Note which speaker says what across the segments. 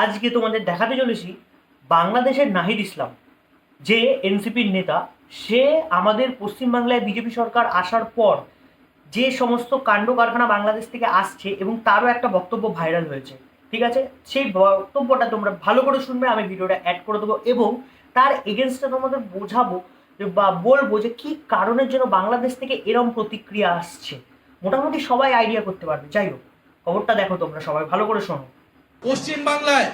Speaker 1: আজকে তোমাদের দেখাতে চলেছি বাংলাদেশের নাহিদ ইসলাম, যে এনসিপির নেতা। সে আমাদের পশ্চিমবাংলায় বিজেপি সরকার আসার পর যে সমস্ত কাণ্ড কারখানা বাংলাদেশ থেকে আসছে, এবং তারও একটা বক্তব্য ভাইরাল হয়েছে। ঠিক আছে, সেই বক্তব্যটা তোমরা ভালো করে শুনবে, আমি ভিডিওটা অ্যাড করে দেবো এবং তার এগেনস্টে তোমাদের বোঝাবো বা বলবো যে কি কারণের জন্য বাংলাদেশ থেকে এরম প্রতিক্রিয়া আসছে। মোটামুটি সবাই আইডিয়া করতে পারবে। যাই হোক, খবরটা দেখো, তোমরা সবাই ভালো করে শোনো।
Speaker 2: পশ্চিম বাংলায়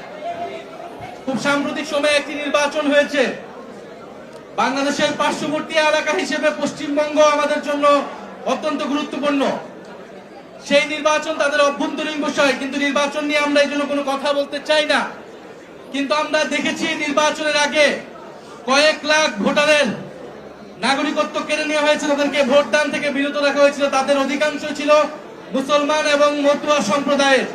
Speaker 2: খুব সাম্প্রতিক সময়ে একটি নির্বাচন হয়েছে। বাংলাদেশের পার্শ্ববর্তী এলাকা হিসেবে পশ্চিমবঙ্গ আমাদের জন্য অত্যন্ত গুরুত্বপূর্ণ। সেই নির্বাচন তাদের অভ্যন্তরীণ বিষয়, কিন্তু নির্বাচন নিয়ে আমরা এই জন্য কোনো কথা বলতে চাই না। কিন্তু আমরা দেখেছি নির্বাচনের আগে কয়েক লাখ ভোটারের নাগরিকত্ব কেড়ে নেওয়া হয়েছে, তাদেরকে ভোটদান থেকে বিরত রাখা হয়েছিল। তাদের অধিকাংশ ছিল মুসলমান এবং মতুয়া সম্প্রদায়ের।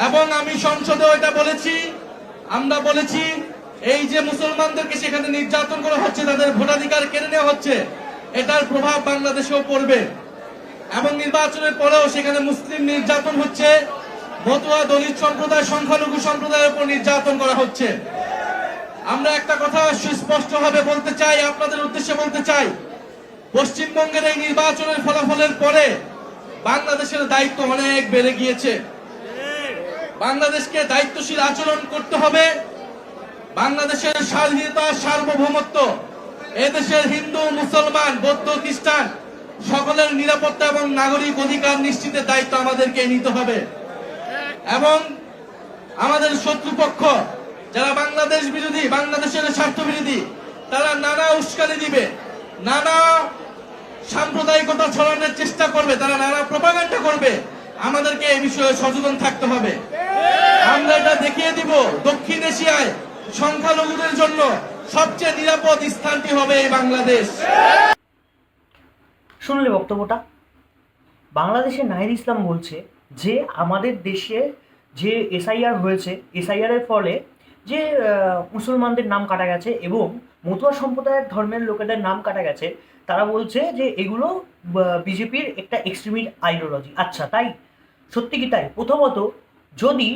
Speaker 2: এবং আমি সংসদে ওইটা বলেছি, আমরা বলেছি এই যে মুসলমানদেরকে সেখানে নির্যাতন করা হচ্ছে, তাদের ভোটাধিকার কেড়ে নেওয়া হচ্ছে, এটার প্রভাব বাংলাদেশেও পড়বে। এবং নির্বাচনের পরেও সেখানে মুসলিম নির্যাতন হচ্ছে, মতুয়া দলিত সম্প্রদায় সংখ্যালঘু সম্প্রদায়ের উপর নির্যাতন করা হচ্ছে। আমরা একটা কথা সুস্পষ্টভাবে বলতে চাই, আপনাদের উদ্দেশ্যে বলতে চাই, পশ্চিমবঙ্গের এই নির্বাচনের ফলাফলের পরে বাংলাদেশের দায়িত্ব অনেক বেড়ে গিয়েছে। বাংলাদেশকে দায়িত্বশীল আচরণ করতে হবে। বাংলাদেশের স্বাধীনতা, সার্বভৌমত্ব, এদেশের হিন্দু, মুসলমান, বৌদ্ধ, খ্রিস্টান সকলের নিরাপত্তা এবং নাগরিক অধিকার নিশ্চিতের দায়িত্ব আমাদেরকে নিতে হবে। এবং আমাদের শত্রুপক্ষ যারা বাংলাদেশ বিরোধী, বাংলাদেশের স্বার্থ বিরোধী, তারা নানা উস্কানি দিবে, নানা সাম্প্রদায়িকতা ছড়ানোর চেষ্টা করবে, তারা নানা প্রপাগান্ডা করবে। আমাদেরকে এই বিষয়ে সচেতন থাকতে হবে। আমরা এটা দেখিয়ে দিব, দক্ষিণ এশিয়ায় সংখ্যালঘুদের জন্য সবচেয়ে নিরাপদ স্থানটি হবে এই বাংলাদেশ।
Speaker 1: শুনলে বক্তব্যটা? বাংলাদেশের নাহিদ ইসলাম বলছে যে আমাদের দেশে যে এসআইআর হয়েছে, এসআইআরের ফলে যে মুসলমানদের নাম কাটা গেছে এবং মতুয়া সম্প্রদায়ের ধর্মের লোকেদের নাম কাটা গেছে, তারা বলছে যে এগুলো বিজেপির একটা এক্সট্রিমিস্ট আইডিওলজি। আচ্ছা, তাই? সত্যি কি তাই? প্রথমত, যদি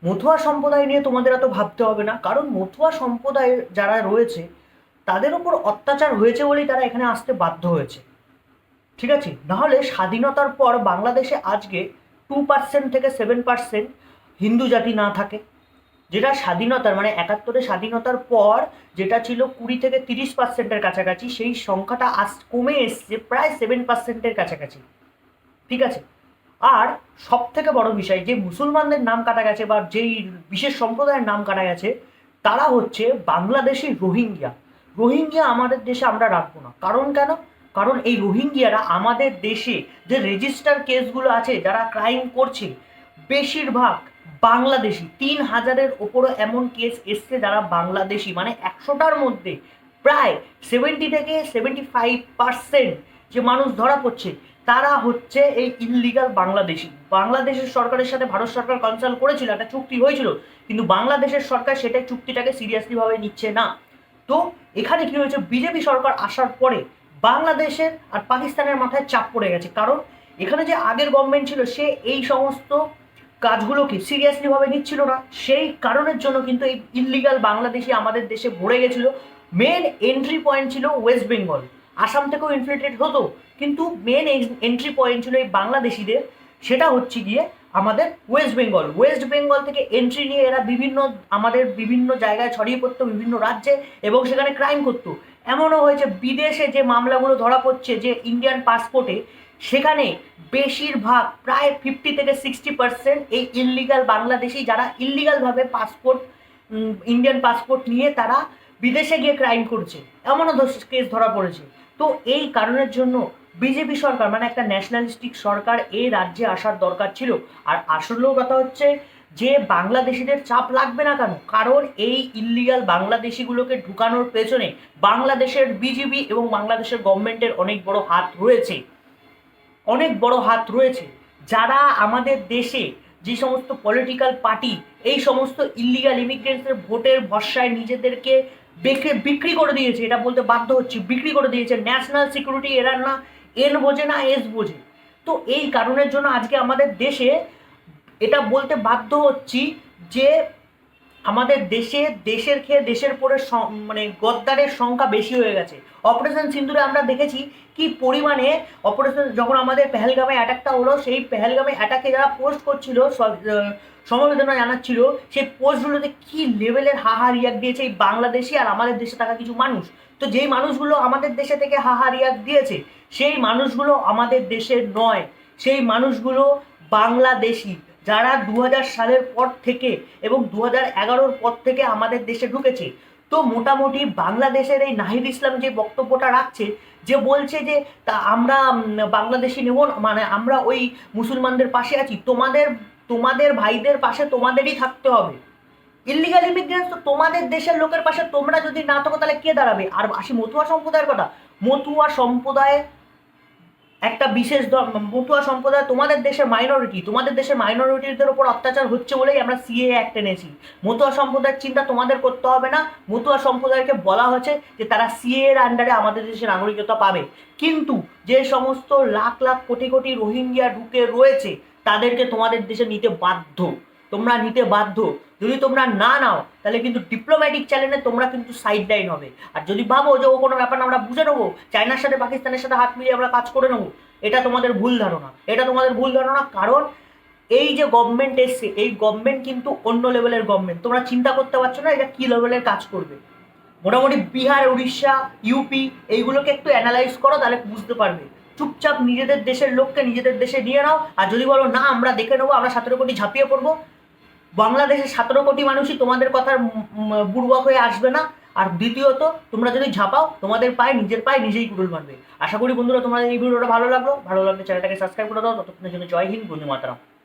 Speaker 1: মতুয়া সম্প্রদায় নিয়ে তোমাদের এত ভাবতে হবে না, কারণ মতুয়া সম্প্রদায়ের যারা রয়েছে তাদের ওপর অত্যাচার হয়েছে বলেই তারা এখানে আসতে বাধ্য হয়েছে। ঠিক আছে, নাহলে স্বাধীনতার পর বাংলাদেশে আজকে 2% থেকে 7% হিন্দু জাতি না থাকে, যেটা স্বাধীনতার মানে 71-এ স্বাধীনতার পর যেটা ছিল 20 থেকে 30%-এর কাছাকাছি, সেই সংখ্যাটা আজ কমে এসছে প্রায় 7%-এর কাছাকাছি। ঠিক আছে, আর সব থেকে বড় বিষয়, যে মুসলমানদের নাম কাটা গেছে বা যেই বিশেষ সম্প্রদায়ের নাম কাটা গেছে, তারা হচ্ছে বাংলাদেশি রোহিঙ্গিয়া। রোহিঙ্গিয়া আমাদের দেশে আমরা রাখবো না। কারণ কেন? কারণ এই রোহিঙ্গিয়ারা আমাদের দেশে যে রেজিস্টার কেসগুলো আছে, যারা ক্রাইম করছে, বেশিরভাগ বাংলাদেশি। 3000-এর ওপরও এমন কেস এসছে যারা বাংলাদেশি, মানে 100টার মধ্যে প্রায় 70 থেকে 75% যে মানুষ ধরা পড়ছে তারা হচ্ছে এই ইললিগাল বাংলাদেশি। বাংলাদেশের সরকারের সাথে ভারত সরকার কনসাল্ট করেছিল, একটা চুক্তি হয়েছিল, কিন্তু বাংলাদেশের সরকার সেটাই চুক্তিটাকে সিরিয়াসলি ভাবে নিচ্ছে না। তো এখানে কি হয়েছে, বিজেপি সরকার আসার পরে বাংলাদেশের আর পাকিস্তানের মাথায় চাপ পড়ে গেছে। কারণ এখানে যে আগের গভর্নমেন্ট ছিল, সে এই সমস্ত কাজগুলোকে সিরিয়াসলি ভাবে নিচ্ছিল না। সেই কারণের জন্য কিন্তু এই ইললিগাল বাংলাদেশি আমাদের দেশে ভরে গেছিল। মেন এন্ট্রি পয়েন্ট ছিল ওয়েস্ট বেঙ্গল, আসাম থেকেও ইনফিল্ট্রেট হতো, কিন্তু মেন এন্ট্রি পয়েন্ট ছিল এই বাংলাদেশিদের, সেটা হচ্ছে গিয়ে আমাদের ওয়েস্ট বেঙ্গল। ওয়েস্ট বেঙ্গল থেকে এন্ট্রি নিয়ে এরা আমাদের বিভিন্ন জায়গায় ছড়িয়ে পড়তো, বিভিন্ন রাজ্যে, এবং সেখানে ক্রাইম করতো। এমনও হয়েছে বিদেশে যে মামলাগুলো ধরা পড়ছে যে ইন্ডিয়ান পাসপোর্টে, সেখানে বেশিরভাগ প্রায় 50 থেকে 60% এই ইললিগাল বাংলাদেশি, যারা ইললিগালভাবে পাসপোর্ট, ইন্ডিয়ান পাসপোর্ট নিয়ে তারা বিদেশে গিয়ে ক্রাইম করছে, এমনও কেস ধরা পড়েছে। তো এই কারণের জন্য বিজেপি সরকার, মানে একটা ন্যাশনালিস্টিক সরকার, এই রাজ্যে আসার দরকার ছিল। আর আসলেও কথা হচ্ছে যে বাংলাদেশিদের চাপ লাগবে না কেন? কারণ এই ইললিগাল বাংলাদেশিগুলোকে ঢুকানোর পেছনে বাংলাদেশের বিজেপি এবং বাংলাদেশের গভর্নমেন্টের অনেক বড় হাত রয়েছে, অনেক বড় হাত রয়েছে। যারা আমাদের দেশে যে সমস্ত পলিটিক্যাল পার্টি এই সমস্ত ইললিগাল ইমিগ্রেন্টসের ভোটের ভরসায় নিজেদেরকে বিক্রি করে দিয়েছে, এটা বলতে বাধ্য হচ্ছে, বিক্রি করে দিয়েছে। ন্যাশনাল সিকিউরিটি এরা না এন বোঝে না এস বোঝে। তো এই কারণের জন্য আজকে আমাদের দেশে এটা বলতে বাধ্য হচ্ছি যে আমাদের দেশের খেয়ে দেশের পরে মানে গদ্দারের সংখ্যা বেশি হয়ে গেছে। অপারেশন সিন্দুরে আমরা দেখেছি কি পরিমাণে অপারেশন, যখন আমাদের পেহেলগামে অ্যাটাকটা হলো, সেই পেহেলগামে অ্যাটাকে যারা পোস্ট করছিল, সমবেদনা জানাচ্ছিল, সেই পোস্টগুলোতে কি লেভেলের হাহা রিয়াক্ট দিয়েছে এই বাংলাদেশি আর আমাদের দেশে থাকা কিছু মানুষ। তো যেই মানুষগুলো আমাদের দেশে থেকে হাহা রিয়াক্ট দিয়েছে, সেই মানুষগুলো আমাদের দেশের নয়, সেই মানুষগুলো বাংলাদেশি, যারা 2000 সালের পর থেকে এবং 2011-র পর থেকে আমাদের দেশে ঢুকেছে। তো মোটামুটি বাংলাদেশের এই নাহিদ ইসলাম যে বক্তব্যটা রাখছে, যে বলছে যে তা আমরা বাংলাদেশি নেব, মানে আমরা ওই মুসলমানদের পাশে আছি, তোমাদের ভাইদের পাশে তোমাদেরই থাকতে হবে। ইল্লিগাল ইমিগ্রেন্টস তো তোমাদের দেশের লোকের পাশে তোমরা যদি না থাকো তাহলে কে দাঁড়াবে? আর আসি মতুয়া সম্প্রদায়ের কথা। মতুয়া সম্প্রদায় একটা বিশেষ মতুয়া সম্প্রদায় তোমাদের দেশের মাইনরিটি, তোমাদের দেশের মাইনরিটিদের উপর অত্যাচার হচ্ছে বলেই আমরা সিএ অ্যাক্ট এনেছি। মতুয়া সম্প্রদায়ের চিন্তা তোমাদের করতে হবে না। মতুয়া সম্প্রদায়কে বলা হয়েছে যে তারা সিএ এর আন্ডারে আমাদের দেশের নাগরিকত্ব পাবে, কিন্তু যে সমস্ত লাখ লাখ কোটি কোটি রোহিঙ্গিয়া ঢুকে রয়েছে তাদেরকে তোমাদের দেশে নিতে বাধ্য, তোমরা নিতে বাধ্য। যদি তোমরা না নাও তাহলে কিন্তু ডিপ্লোম্যাটিক চ্যানেলে তোমরা কিন্তু সাইড লাইন হবে। আর যদি ভাবো যে ও কোনো ব্যাপার না, আমরা বুঝে নেবো, চায়নার সাথে পাকিস্তানের সাথে হাত মিলিয়ে আমরা কাজ করে নেবো, এটা তোমাদের ভুল ধারণা। এটা তোমাদের ভুল ধারণা, কারণ এই যে গভর্নমেন্ট এসছে, এই গভর্নমেন্ট কিন্তু অন্য লেভেলের গভর্নমেন্ট। তোমরা চিন্তা করতে পারছো না এটা কী লেভেলের কাজ করবে। মোটামুটি বিহার, উড়িষ্যা, ইউপি এইগুলোকে একটু অ্যানালাইজ করো, তাহলে বুঝতে পারবে। চুপচাপ নিজেদের দেশের লোককে নিজেদের দেশে নিয়ে নাও। আর যদি বলো না আমরা দেখে নেবো, আমরা 17 কোটি ঝাঁপিয়ে পড়বো, বাংলাদেশের 17 কোটি মানুষই তোমাদের কথার বুড়বক হয়ে আসবে না। আর দ্বিতীয়ত, তোমরা যদি ঝাঁপাও, তোমাদের নিজের পায়ে নিজেই কুড়ুল মারবে। আশা করি বন্ধুরা তোমাদের এই ভিডিওটা ভালো লাগলো। ভালো লাগলে চ্যানেলটাকে সাবস্ক্রাইব করে দাও। ততক্ষণের জন্য জয় হিন্দ, বন্দে মাতরম।